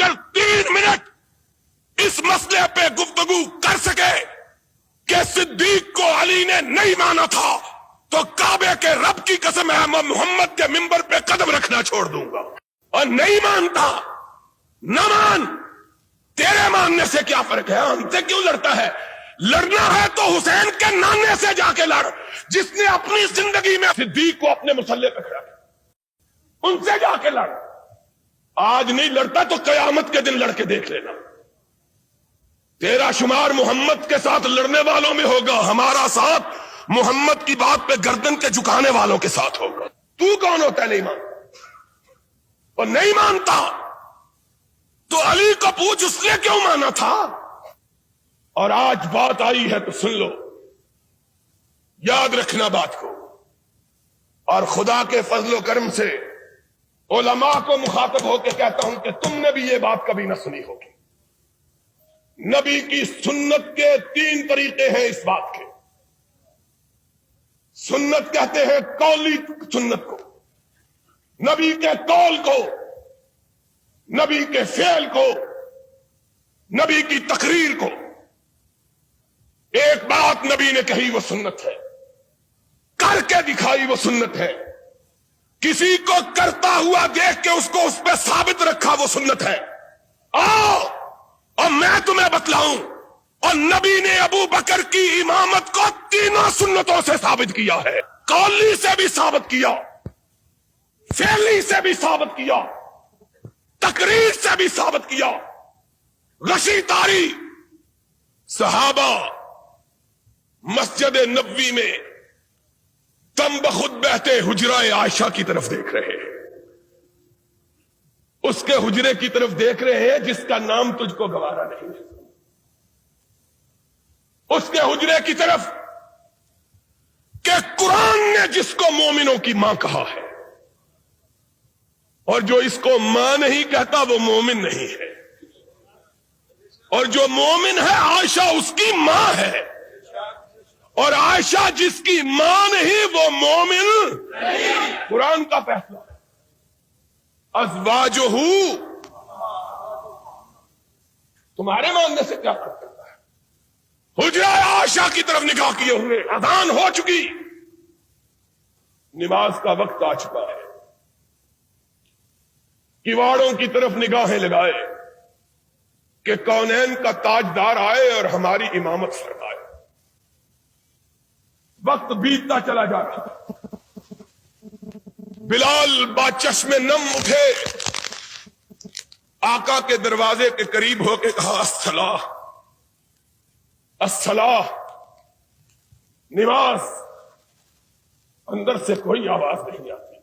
اگر 3 منٹ اس مسئلے پہ گفتگو کر سکے کہ صدیق کو علی نے نہیں مانا تھا تو کعبے کے رب کی قسم ہے میں محمد کے منبر پہ قدم رکھنا چھوڑ دوں گا. اور نہیں مانتا نہ مان, تیرے ماننے سے کیا فرق ہے؟ ہم سے کیوں لڑتا ہے؟ لڑنا ہے تو حسین کے نانے سے جا کے لڑ, جس نے اپنی زندگی میں صدیق کو اپنے مسلح پہ کھڑا کیا, ان سے جا کے لڑ. آج نہیں لڑتا تو قیامت کے دن لڑ کے دیکھ لینا. تیرا شمار محمد کے ساتھ لڑنے والوں میں ہوگا, ہمارا ساتھ محمد کی بات پہ گردن کے جھکانے والوں کے ساتھ ہوگا. تو کون ہوتا ہے نہیں مانتا؟ اور نہیں مانتا تو علی کو پوچھ اس نے کیوں مانا تھا. اور آج بات آئی ہے تو سن لو, یاد رکھنا بات کو. اور خدا کے فضل و کرم سے علماء کو مخاطب ہو کے کہتا ہوں کہ تم نے بھی یہ بات کبھی نہ سنی ہوگی. نبی کی سنت کے 3 طریقے ہیں اس بات کے. سنت کہتے ہیں قولی سنت کو, نبی کے قول کو, نبی کے فعل کو, نبی کی تقریر کو. ایک بات نبی نے کہی وہ سنت ہے, کر کے دکھائی وہ سنت ہے, کسی کو کرتا ہوا دیکھ کے اس کو اس پہ ثابت رکھا وہ سنت ہے. آؤ اور میں تمہیں بتلاؤں, اور نبی نے ابو بکر کی امامت کو 3 سنتوں سے ثابت کیا ہے. قولی سے بھی ثابت کیا, فعلی سے بھی ثابت کیا, تقریر سے بھی ثابت کیا. غشی تاری صحابہ مسجد نبوی میں تم بخود بہتے حجرہ عائشہ کی طرف دیکھ رہے ہیں, اس کے حجرے کی طرف دیکھ رہے ہیں جس کا نام تجھ کو گوارا نہیں ہے, اس کے حجرے کی طرف کہ قرآن نے جس کو مومنوں کی ماں کہا ہے, اور جو اس کو ماں نہیں کہتا وہ مومن نہیں ہے, اور جو مومن ہے عائشہ اس کی ماں ہے, اور عائشہ جس کی ماں نہیں وہ مومن نہیں. قرآن کا فیصلہ ہے. ازواجہ تمہارے ماننے سے کیا فرق کرتا ہے؟ حجرہ عائشہ کی طرف نگاہ کیے ہوئے, اذان ہو چکی, نماز کا وقت آ چکا ہے, کیواڑوں کی طرف نگاہیں لگائے کہ کونین کا تاجدار آئے اور ہماری امامت فرمائے. وقت بیتتا چلا جا رہا. بلال با چشم نم اٹھے, آقا کے دروازے کے قریب ہو کے کہا الصلاۃ الصلاۃ, نماز. اندر سے کوئی آواز نہیں آتی.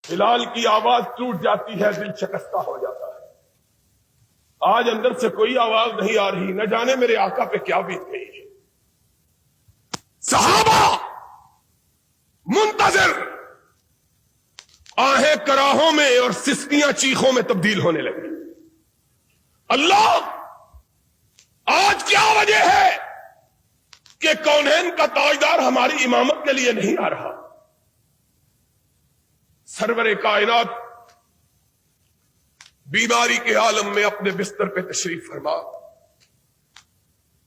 بلال کی آواز ٹوٹ جاتی ہے, دل شکستہ ہو جاتا ہے. آج اندر سے کوئی آواز نہیں آ رہی, نہ جانے میرے آقا پہ کیا بیت گئی ہے. صحابہ منتظر, آہیں کراہوں میں اور سسکیاں چیخوں میں تبدیل ہونے لگی. اللہ, آج کیا وجہ ہے کہ کونین کا تاجدار ہماری امامت کے لیے نہیں آ رہا؟ سرور کائنات بیماری کے عالم میں اپنے بستر پہ تشریف فرما,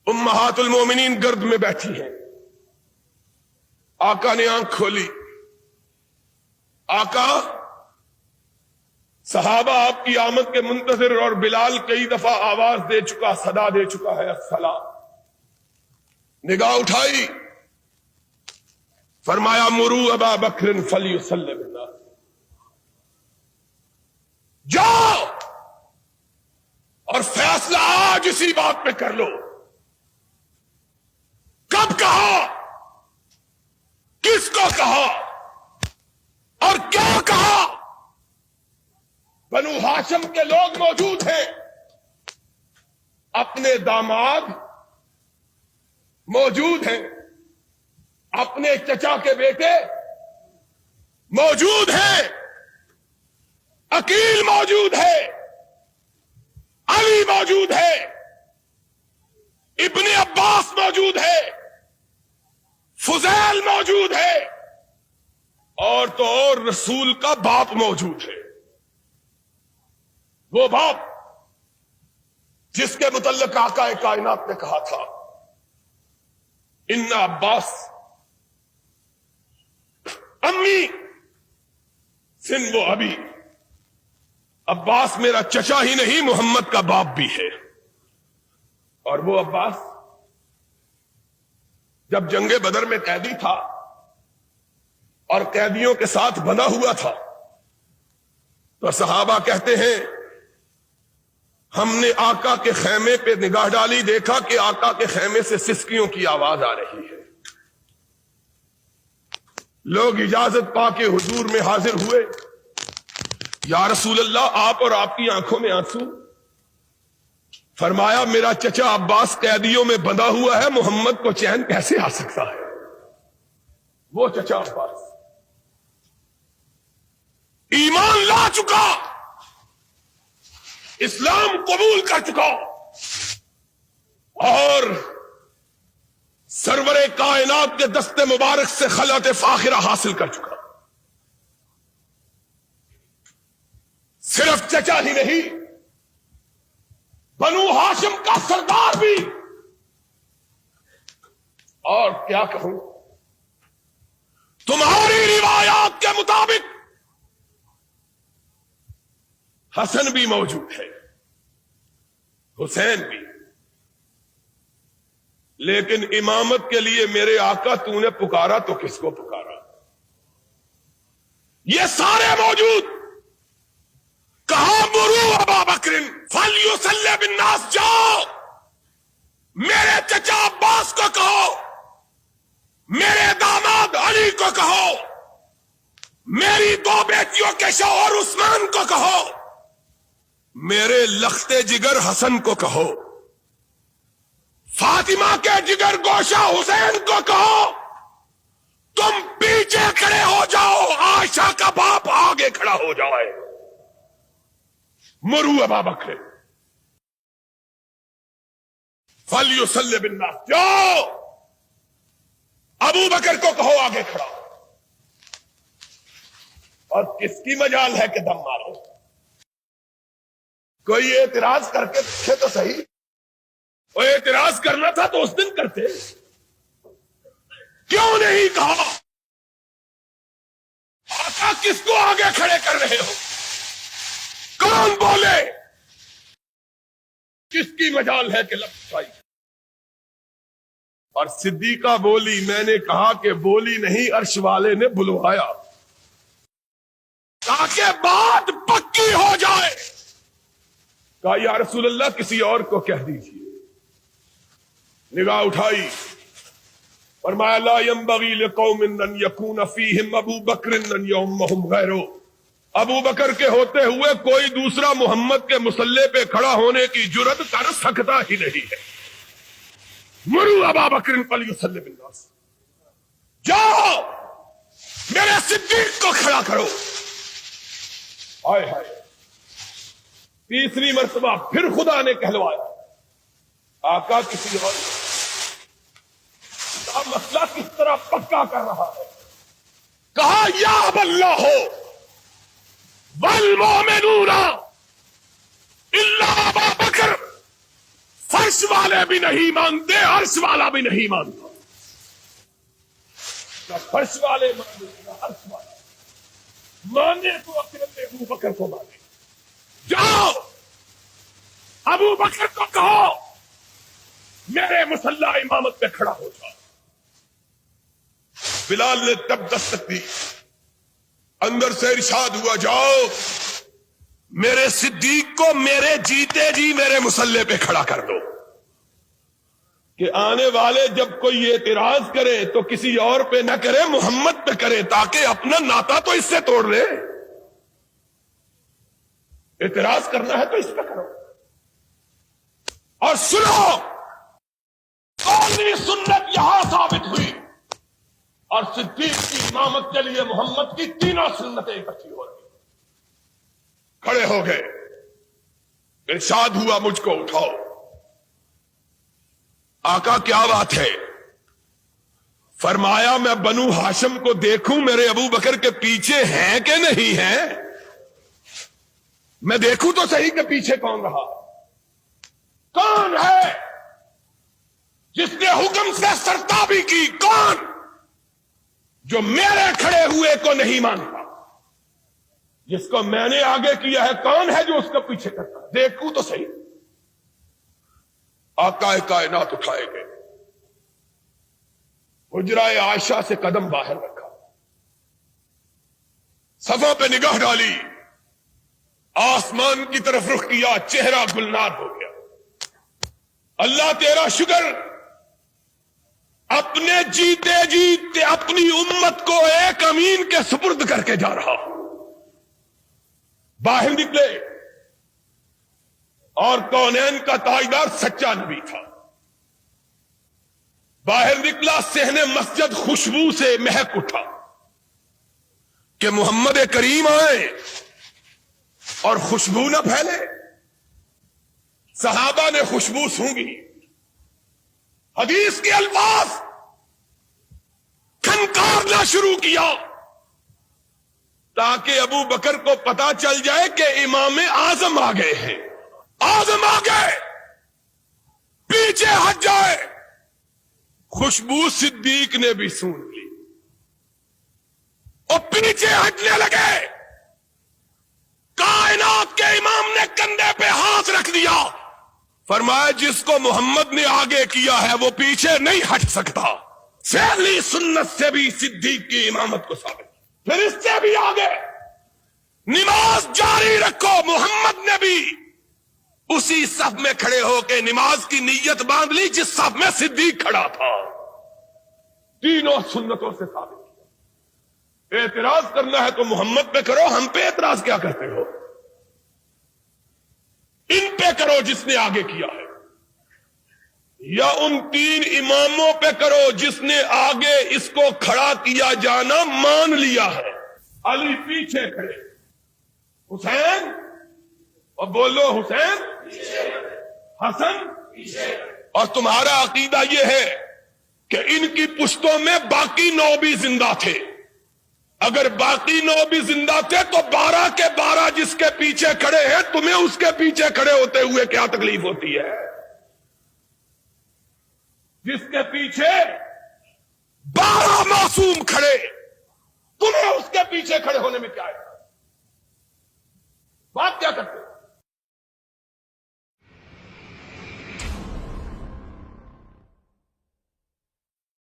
امہات المومنین گرد میں بیٹھی ہیں. آقا نے آنکھ کھولی. آقا, صحابہ آپ کی آمد کے منتظر, اور بلال کئی دفعہ آواز دے چکا, صدا دے چکا ہے الصلاۃ. نگاہ اٹھائی, فرمایا مروا ابا بکر فلیصلی بالناس, جاؤ اور فیصلہ آج اسی بات پہ کر لو. کب کہا, کس کو کہا اور کیا کہا؟ بنو ہاشم کے لوگ موجود ہیں, اپنے داماد موجود ہیں, اپنے چچا کے بیٹے موجود ہیں, عقیل موجود ہے, علی موجود ہے, ابن عباس موجود ہے, فضیل موجود ہے, اور تو اور رسول کا باپ موجود ہے. وہ باپ جس کے متعلق آقا کائنات نے کہا تھا ان عباس امی سن وہ ابھی، عباس میرا چچا ہی نہیں محمد کا باپ بھی ہے۔ اور وہ عباس جب جنگ بدر میں قیدی تھا اور قیدیوں کے ساتھ بندھا ہوا تھا تو صحابہ کہتے ہیں ہم نے آقا کے خیمے پہ نگاہ ڈالی، دیکھا کہ آقا کے خیمے سے سسکیوں کی آواز آ رہی ہے۔ لوگ اجازت پا کے حضور میں حاضر ہوئے، یا رسول اللہ آپ اور آپ کی آنکھوں میں آنسو؟ فرمایا میرا چچا عباس قیدیوں میں بندھا ہوا ہے، محمد کو چین کیسے آ سکتا ہے؟ وہ چچا عباس ایمان لا چکا، اسلام قبول کر چکا اور سرور کائنات کے دست مبارک سے خلعت فاخرہ حاصل کر چکا۔ صرف چچا ہی نہیں، بنو ہاشم کا سردار بھی۔ اور کیا کہوں، تمہاری روایات کے مطابق حسن بھی موجود ہے، حسین بھی، لیکن امامت کے لیے میرے آقا تو نے پکارا تو کس کو پکارا؟ یہ سارے موجود۔ کہا مرو ابا بکر فلیصلی بالناس، جاؤ میرے چچا عباس کو کہو، میرے داماد علی کو کہو، میری دو بیٹیوں کے شوہر عثمان کو کہو، میرے لختے جگر حسن کو کہو، فاطمہ کے جگر گوشہ حسین کو کہو، تم پیچھے کھڑے ہو جاؤ، عائشہ کا باپ آگے کھڑا ہو جائے۔ مرو ابا بکر فلیصلی بالناس، جاؤ ابو بکر کو کہو آگے کھڑا۔ اور کس کی مجال ہے کہ دم مارو؟ کوئی اعتراض کر کے دیکھے تو صحیح، وہ اعتراض کرنا تھا تو اس دن کرتے، کیوں نہیں کہا؟ آقا کس کو آگے کھڑے کر رہے ہو؟ کون بولے؟ کس کی مجال ہے کہ لفظ پائی؟ اور صدیقہ بولی، میں نے کہا کہ بولی نہیں، عرش والے نے بلوایا تاکہ بات پکی ہو جائے۔ کہا یا رسول اللہ کسی اور کو کہہ دیجیے۔ نگاہ اٹھائی، فرمایا لا ينبغي لقوم ان يكون فيهم ابو بکر ان يؤمهم غيره، ابو بکر کے ہوتے ہوئے کوئی دوسرا محمد کے مصلی پہ کھڑا ہونے کی جرت کر سکتا ہی نہیں ہے۔ مرو ابا بکر فلیصلی بالناس، جاؤ میرے صدیق کو کھڑا کرو۔ ہائے ہائے، تیسری مرتبہ پھر خدا نے کہلوایا، آقا کسی اور کا مسئلہ کس طرح پکا کر رہا ہے۔ کہا یا اب اللہ ہو والمؤمنون الا ابا بکر، فرش والے بھی نہیں مانتے، عرش والا بھی نہیں مانتا، نہ فرش والے مانے نہ عرش والے مانے، تو اکرم ابو بکر کو مانے۔ جاؤ ابو بکر کو کہو میرے مصلی امامت پہ کھڑا ہو جاؤ۔ بلال نے تب دستک دی، اندر سے ارشاد ہوا جاؤ میرے صدیق کو میرے جیتے جی میرے مصلی پہ کھڑا کر دو، کہ آنے والے جب کوئی اعتراض کرے تو کسی اور پہ نہ کرے، محمد پہ کرے، تاکہ اپنا ناتا تو اس سے توڑ لے۔ اعتراض کرنا ہے تو اس پہ کرو۔ اور سنو، قومی سنت یہاں ثابت ہوئی، اور صدیق کی امامت کے لیے محمد کی تینوں سنتیں اکٹھی ہو رہی۔ کھڑے ہو گئے، ارشاد ہوا مجھ کو اٹھاؤ۔ آقا کیا بات ہے؟ فرمایا میں بنو ہاشم کو دیکھوں میرے ابو بکر کے پیچھے ہیں کہ نہیں ہیں؟ میں دیکھوں تو صحیح کہ پیچھے کون رہا، کون ہے جس نے حکم سے سرتابی کی، کون جو میرے کھڑے ہوئے کو نہیں مانتا، جس کو میں نے آگے کیا ہے کون ہے جو اس کو پیچھے کرتا ہے؟ دیکھوں تو صحیح۔ آقا کائنات اٹھائے گئے، حجرہ عائشہ سے قدم باہر رکھا، صفوں پہ نگاہ ڈالی، آسمان کی طرف رخ کیا، چہرہ گلنار ہو گیا۔ اللہ تیرا شکر، اپنے جیتے جیتے اپنی امت کو ایک امین کے سپرد کر کے جا رہا ہوں۔ باہر نکلے اور کونین کا تاجدار سچا نبی تھا، باہر نکلا، صحن مسجد خوشبو سے مہک اٹھا کہ محمد کریم آئے اور خوشبو نہ پھیلے۔ صحابہ نے خوشبو سونگھی، حدیث کے الفاظ کھنکارنا شروع کیا تاکہ ابو بکر کو پتا چل جائے کہ امام اعظم آ گئے ہیں، اعظم آ گئے، پیچھے ہٹ جائے۔ خوشبو صدیق نے بھی سون لی اور پیچھے ہٹنے لگے۔ کائنات کے امام نے کندھے پہ ہاتھ رکھ دیا، فرمایا جس کو محمد نے آگے کیا ہے وہ پیچھے نہیں ہٹ سکتا۔ فعلی سنت سے بھی صدیق کی امامت کو ثابت، پھر اس سے بھی آگے نماز جاری رکھو، محمد نے بھی اسی صف میں کھڑے ہو کے نماز کی نیت باندھ لی جس صف میں صدیق کھڑا تھا۔ تینوں سنتوں سے ثابت کیا۔ اعتراض کرنا ہے تو محمد پہ کرو، ہم پہ اعتراض کیا کرتے ہو؟ ان پہ کرو جس نے آگے کیا ہے، یا ان تین اماموں پہ کرو جس نے آگے اس کو کھڑا کیا جانا مان لیا ہے۔ علی پیچھے کھڑے، حسین، اور بولو حسین، حسن، اور تمہارا عقیدہ یہ ہے کہ ان کی پشتوں میں باقی 9 بھی زندہ تھے۔ اگر باقی 9 بھی زندہ تھے تو 12 کے 12 جس کے پیچھے کھڑے ہیں، تمہیں اس کے پیچھے کھڑے ہوتے ہوئے کیا تکلیف ہوتی ہے؟ جس کے پیچھے 12 معصوم کھڑے، تمہیں اس کے پیچھے کھڑے ہونے میں کیا ہے؟ بات کیا کرتے؟